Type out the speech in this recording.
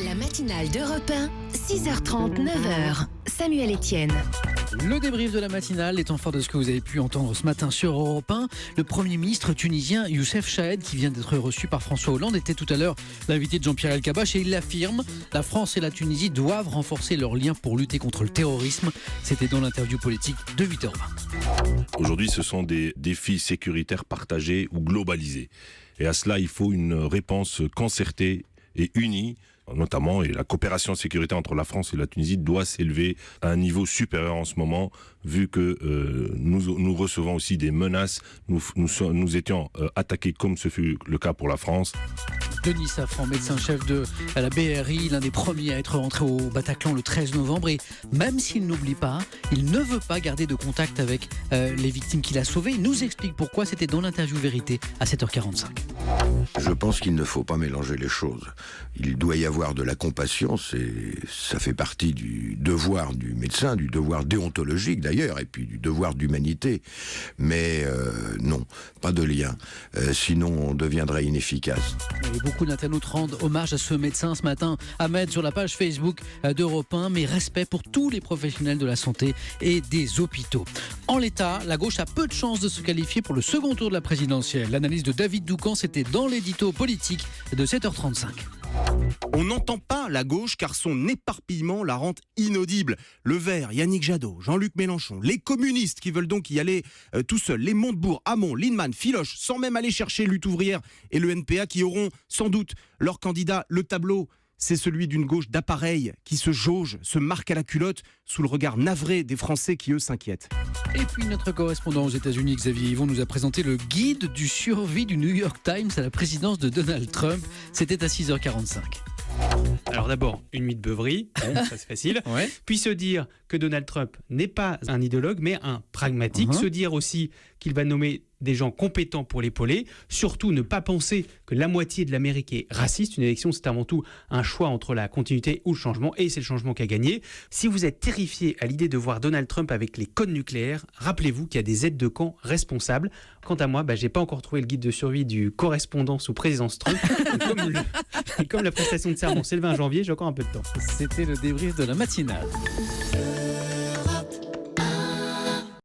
La matinale d'Europe 1, 6h30, 9h. Samuel Etienne. Le débrief de la matinale étant fort de ce que vous avez pu entendre ce matin sur Europe 1. Le Premier ministre tunisien Youssef Chahed, qui vient d'être reçu par François Hollande, était tout à l'heure l'invité de Jean-Pierre Elkabbach et il l'affirme, la France et la Tunisie doivent renforcer leurs liens pour lutter contre le terrorisme. C'était dans l'interview politique de 8h20. Aujourd'hui, ce sont des défis sécuritaires partagés ou globalisés. Et à cela, il faut une réponse concertée et unie, notamment, et la coopération sécuritaire entre la France et la Tunisie doit s'élever à un niveau supérieur en ce moment, vu que nous recevons aussi des menaces. Nous étions attaqués comme ce fut le cas pour la France. Denis Safran, médecin-chef de la BRI, l'un des premiers à être rentré au Bataclan le 13 novembre. Et même s'il n'oublie pas, il ne veut pas garder de contact avec les victimes qu'il a sauvées. Il nous explique pourquoi. C'était dans l'interview Vérité à 7h45. Je pense qu'il ne faut pas mélanger les choses. Il doit y avoir de la compassion, ça fait partie du devoir du médecin, du devoir déontologique d'ailleurs, et puis du devoir d'humanité. Mais non, pas de lien. Sinon, on deviendrait inefficace. Et beaucoup d'internautes rendent hommage à ce médecin ce matin. Ahmed sur la page Facebook d'Europe 1, mais respect pour tous les professionnels de la santé et des hôpitaux. En l'état, la gauche a peu de chances de se qualifier pour le second tour de la présidentielle. L'analyse de David Doucan, c'était dans l'édito politique de 7h35. On n'entend pas la gauche car son éparpillement la rend inaudible. Le Vert, Yannick Jadot, Jean-Luc Mélenchon, les communistes qui veulent donc y aller tout seuls, les Montebourg, Hamon, Lindemann, Filoche, sans même aller chercher Lutte ouvrière et le NPA qui auront sans doute leur candidat. Le tableau, c'est celui d'une gauche d'appareil qui se jauge, se marque à la culotte sous le regard navré des Français qui eux s'inquiètent. Et puis notre correspondant aux États-Unis, Xavier Yvon, nous a présenté le guide du survie du New York Times à la présidence de Donald Trump. C'était à 6h45. Alors d'abord, une nuit de beuverie, ça c'est facile. Ouais. Puis se dire que Donald Trump n'est pas un idéologue, mais un pragmatique. Se dire aussi qu'il va nommer des gens compétents pour l'épauler. Surtout ne pas penser que la moitié de l'Amérique est raciste. Une élection, c'est avant tout un choix entre la continuité ou le changement. Et c'est le changement qui a gagné. Si vous êtes terrifié à l'idée de voir Donald Trump avec les codes nucléaires, rappelez-vous qu'il y a des aides de camp responsables. Quant à moi, j'ai pas encore trouvé le guide de survie du correspondant sous présidence Trump. Comme la prestation de serment c'est le 20 janvier, j'ai encore un peu de temps. C'était le débrief de la matinale.